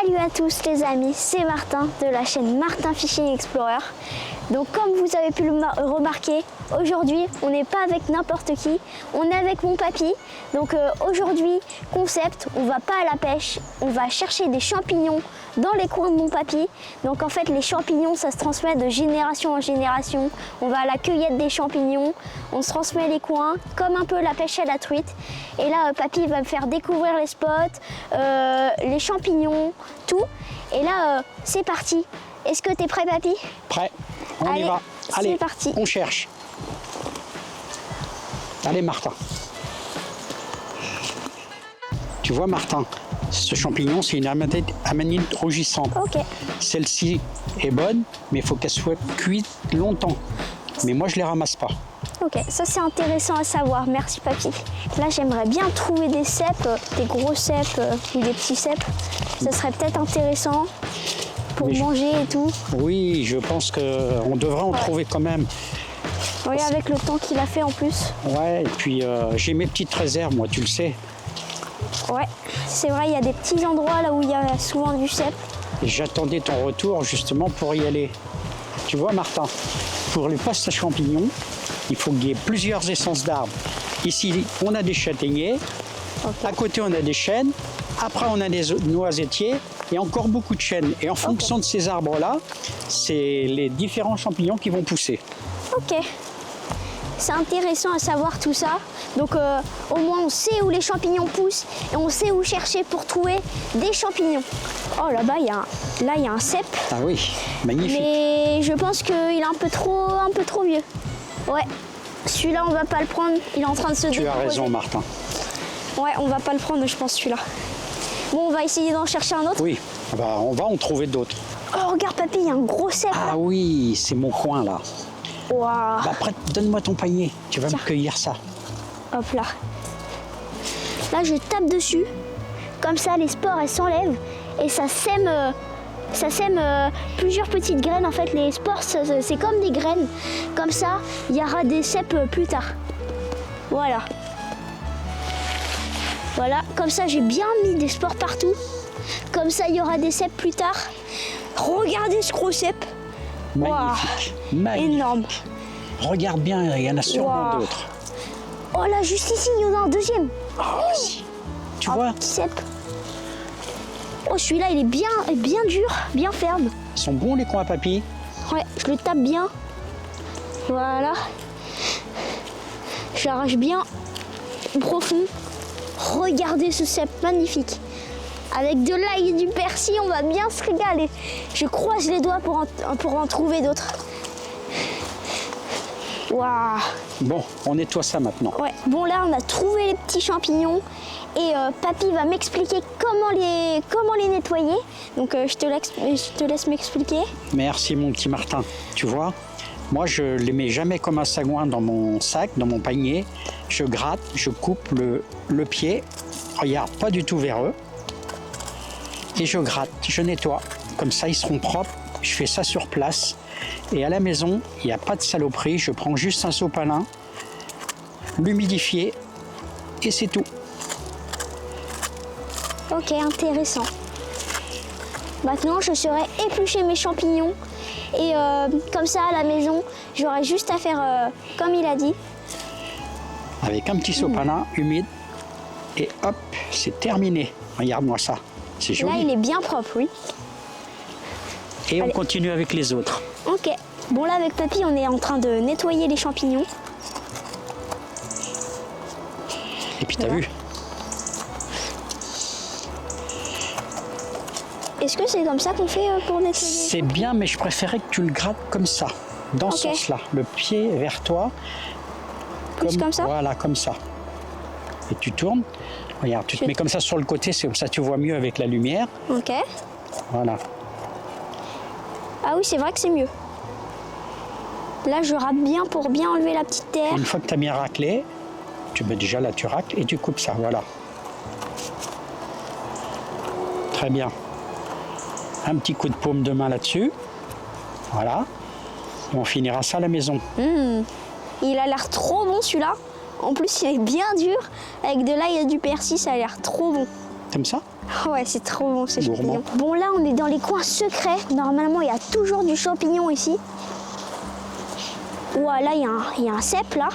Salut à tous les amis, c'est Martin de la chaîne Martin Fishing Explorer. Donc comme vous avez pu le remarquer, aujourd'hui on n'est pas avec n'importe qui, on est avec mon papy. Donc aujourd'hui, concept, on va pas à la pêche, on va chercher des champignons dans les coins de mon papy. Donc en fait les champignons ça se transmet de génération en génération. On va à la cueillette des champignons, on se transmet les coins, comme un peu la pêche à la truite. Et là papy va me faire découvrir les spots, les champignons, tout. Et là c'est parti. Est-ce que tu es prêt papy? Prêt, on y va. Allez, c'est parti. On cherche. Allez Martin. Tu vois Martin, ce champignon c'est une amanite rougissante. Ok. Celle-ci est bonne, mais il faut qu'elle soit cuite longtemps. Mais moi je les ramasse pas. Ok, ça c'est intéressant à savoir, merci papy. Là j'aimerais bien trouver des cèpes, des gros cèpes ou des petits cèpes. Ça serait peut-être intéressant pour manger et tout. Oui, je pense qu'on devrait en trouver quand même. Oui, avec le temps qu'il a fait en plus. Ouais, et puis j'ai mes petites réserves, moi, tu le sais. Ouais, c'est vrai, il y a des petits endroits là où il y a souvent du cèpe. Et j'attendais ton retour justement pour y aller. Tu vois Martin, pour les pastes à champignons, il faut qu'il y ait plusieurs essences d'arbres. Ici, on a des châtaigniers, à côté on a des chênes, après on a des noisetiers et encore beaucoup de chênes. Et en fonction de ces arbres-là, c'est les différents champignons qui vont pousser. Ok, c'est intéressant à savoir tout ça. Donc au moins on sait où les champignons poussent et on sait où chercher pour trouver des champignons. Oh là-bas, il y a un cèpe. Ah oui, magnifique. Mais je pense qu'il est un peu trop vieux. Ouais, celui-là on va pas le prendre, il est en train de se décomposer. Tu as raison Martin. Ouais, on va pas le prendre je pense celui-là. Bon, on va essayer d'en chercher un autre. Oui, on va en trouver d'autres. Oh regarde papy, il y a un gros cèpe. Ah oui, c'est mon coin là. Waouh. Bah, après, donne-moi ton panier, tu vas me cueillir ça. Hop là. Là je tape dessus, comme ça les spores elles s'enlèvent et ça sème plusieurs petites graines. En fait les spores c'est comme des graines, comme ça il y aura des cèpes plus tard. Voilà. Voilà, comme ça j'ai bien mis des spores partout, comme ça il y aura des cèpes plus tard. Regardez ce gros cèpe. Magnifique, Wow. magnifique. Énorme. Regarde bien, il y en a sûrement Wow. d'autres. Oh là juste ici il y en a un deuxième. Vas-y. Tu vois, Petit cèpe. Oh celui-là il est bien dur, bien ferme. ils sont bons les coins à papy. Ouais, je le tape bien. Voilà. Je l'arrache bien profond. Regardez ce cèpe magnifique. Avec de l'ail et du persil, on va bien se régaler. Je croise les doigts pour en trouver d'autres. Waouh. Bon, on nettoie ça maintenant. Ouais, bon là on a trouvé les petits champignons et papy va m'expliquer comment les nettoyer. Donc je te laisse m'expliquer. Merci mon petit Martin. Tu vois, moi je les mets jamais comme un sagouin dans mon sac, dans mon panier. Je gratte, je coupe le pied. Regarde, pas du tout véreux. Et je gratte, je nettoie. Comme ça ils seront propres. Je fais ça sur place. Et à la maison, il n'y a pas de saloperie. Je prends juste un sopalin, l'humidifier et c'est tout. Ok, intéressant. Maintenant, je saurai éplucher mes champignons et comme ça à la maison, j'aurai juste à faire comme il a dit. Avec un petit sopalin humide et hop, c'est terminé. Regarde-moi ça, c'est joli. Là, il est bien propre, oui. Et on Allez. continue avec les autres. Ok. Bon là, avec papy, on est en train de nettoyer les champignons. Et puis t'as Voilà. vu, Est-ce que c'est comme ça qu'on fait pour nettoyer? c'est bien, mais je préférais que tu le grattes comme ça, dans ce Ok. sens-là, le pied vers toi. Plus comme ça? Voilà, comme ça. Et tu tournes. Regarde, tu te mets comme ça sur le côté, c'est comme ça tu vois mieux avec la lumière. Ok. Voilà. Ah oui, c'est vrai que c'est mieux. Là, je râpe bien pour bien enlever la petite terre. Une fois que tu as bien raclé, tu mets déjà là, tu racles et tu coupes ça, voilà. Très bien. Un petit coup de paume de main là-dessus. Voilà. Et on finira ça à la maison. Il a l'air trop bon celui-là. En plus, il est bien dur. Avec de l'ail et du persil, ça a l'air trop bon. T'aimes ça? Ouais, c'est trop bon ces Gourmand. champignons. Bon, là, on est dans les coins secrets. Normalement, il y a toujours du champignon ici. Ouah, là, il y a un cèpe, là.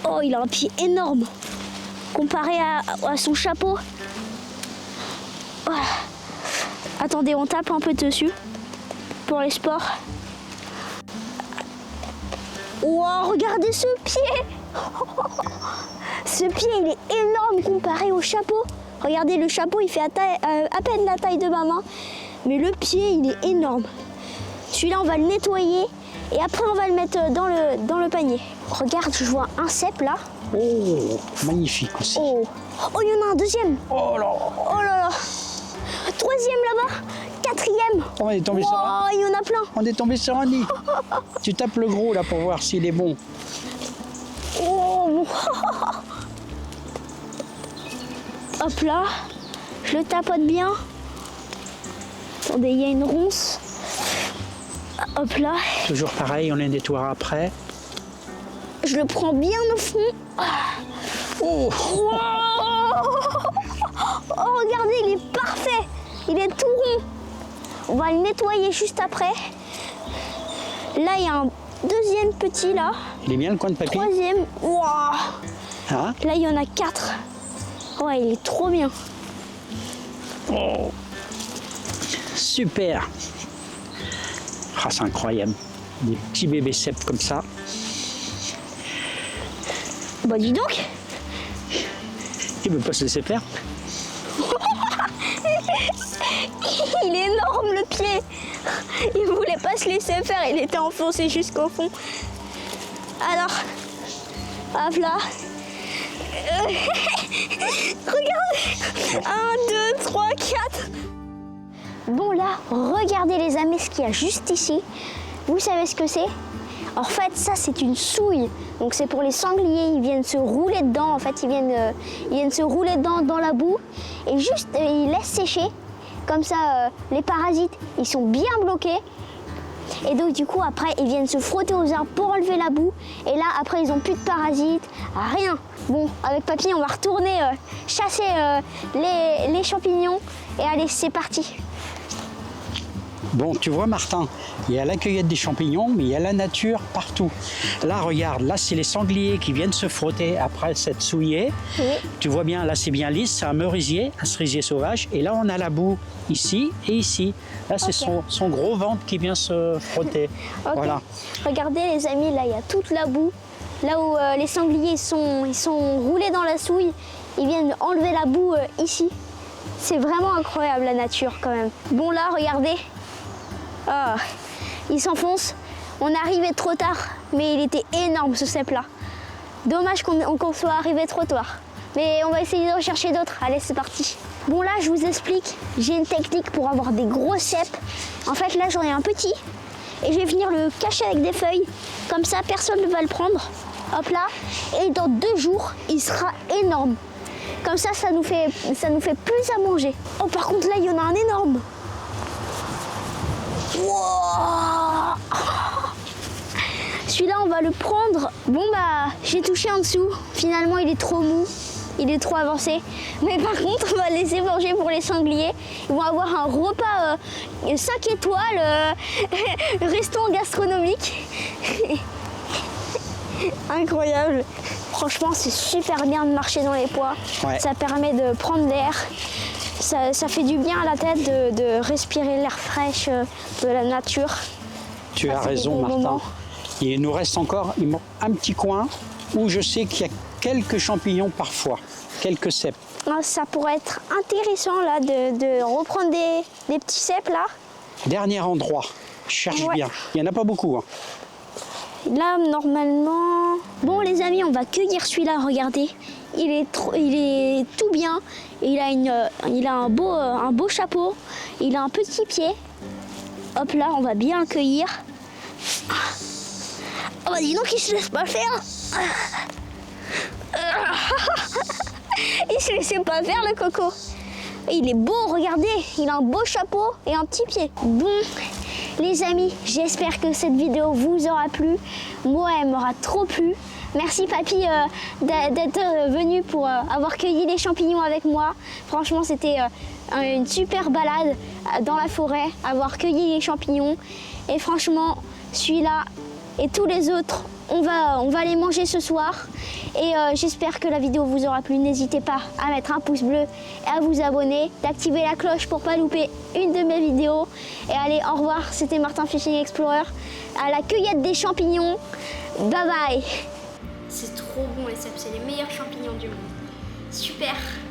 Oh, il a un pied énorme. Comparé à son chapeau. Oh. Attendez, on tape un peu dessus. Pour les sports. Wow, regardez ce pied. Ce pied, il est énorme comparé au chapeau. Regardez, le chapeau, il fait à peine la taille de ma main. Mais le pied, il est énorme. Celui-là, on va le nettoyer. Et après, on va le mettre dans le panier. Regarde, je vois un cèpe là. Oh, magnifique aussi. Oh, oh, il y en a un deuxième. Oh là. Oh là là. Troisième là-bas. Quatrième. Oh, on est tombé sur un. Oh, il y en a plein. On est tombé sur un nid. Tu tapes le gros là pour voir s'il est bon. Oh. Hop là. Je le tapote bien. Attendez, il y a une ronce. Hop là. Toujours pareil, on les nettoiera après. Je le prends bien au fond. Oh, Oh, regardez, il est parfait. Il est tout rond. On va le nettoyer juste après. Là, il y a un deuxième petit là. il est bien le coin de papy. Troisième. Wow. Hein? Là, il y en a 4. Ouais, il est trop bien. Oh, super. Ah, c'est incroyable. Des petits bébés cèpes comme ça. Bah, dis donc. Il ne veut pas se laisser faire. Il est énorme le pied. Il voulait pas se laisser faire, il était enfoncé jusqu'au fond. Alors, hop là. Regardez. 1, 2, 3, 4. Bon là, regardez les amis ce qu'il y a juste ici. Vous savez ce que c'est? En fait, ça c'est une souille. Donc c'est pour les sangliers, ils viennent se rouler dedans. En fait, ils viennent se rouler dedans dans la boue. Et juste, ils laissent sécher. Comme ça, les parasites, ils sont bien bloqués. Et donc du coup, après, ils viennent se frotter aux arbres pour enlever la boue. Et là, après, ils n'ont plus de parasites, rien. Bon, avec papy, on va retourner chasser les champignons. Et allez, c'est parti. Bon, tu vois Martin, il y a la cueillette des champignons, mais il y a la nature partout. Là, regarde, là c'est les sangliers qui viennent se frotter après cette souillée. Oui. Tu vois bien, là c'est bien lisse, c'est un merisier, un cerisier sauvage. Et là on a la boue ici et ici. Là c'est son gros ventre qui vient se frotter. Ok. Voilà. Regardez les amis, là il y a toute la boue. Là où les sangliers ils sont roulés dans la souille, ils viennent enlever la boue ici. C'est vraiment incroyable la nature quand même. Bon là, regardez. Ah, il s'enfonce. On est arrivé trop tard, mais il était énorme ce cèpe là. Dommage qu'on soit arrivé trop tard. Mais on va essayer de rechercher d'autres. Allez, c'est parti. Bon là, je vous explique. J'ai une technique pour avoir des gros cèpes. En fait, là, j'en ai un petit. Et je vais venir le cacher avec des feuilles. Comme ça, personne ne va le prendre. Hop là. Et dans 2 jours, il sera énorme. Comme ça, ça nous fait plus à manger. Oh, par contre, là, il y en a un énorme. Wow. Celui-là, on va le prendre. Bon, bah, j'ai touché en dessous. Finalement, il est trop mou. Il est trop avancé. Mais par contre, on va le laisser manger pour les sangliers. Ils vont avoir un repas 5 étoiles, restaurant gastronomique. Incroyable. Franchement, c'est super bien de marcher dans les bois. Ouais. Ça permet de prendre l'air. Ça fait du bien à la tête de respirer l'air fraîche de la nature. Tu as raison Martin. Il nous reste encore un petit coin où je sais qu'il y a quelques champignons parfois, quelques cèpes. Ça pourrait être intéressant là de reprendre des petits cèpes là. Dernier endroit, cherche bien. Il n'y en a pas beaucoup. Hein. Là, normalement... Bon, les amis, on va cueillir celui-là, regardez. Il est tout bien. Il a un beau chapeau. Il a un petit pied. Hop là, on va bien le cueillir. Oh bah dis donc, il se laisse pas faire. Il se laissait pas faire, le coco. Il est beau, regardez. Il a un beau chapeau et un petit pied. Bon... Les amis, j'espère que cette vidéo vous aura plu. Moi, elle m'aura trop plu. Merci papy d'être venu pour avoir cueilli les champignons avec moi. Franchement, c'était une super balade dans la forêt, avoir cueilli les champignons. Et franchement, celui-là et tous les autres, on va les manger ce soir. Et j'espère que la vidéo vous aura plu. N'hésitez pas à mettre un pouce bleu et à vous abonner, d'activer la cloche pour pas louper une de mes vidéos. Et allez, au revoir, c'était Martin Fishing Explorer à la cueillette des champignons. Bye bye. C'est trop bon les cèpes, c'est les meilleurs champignons du monde. Super.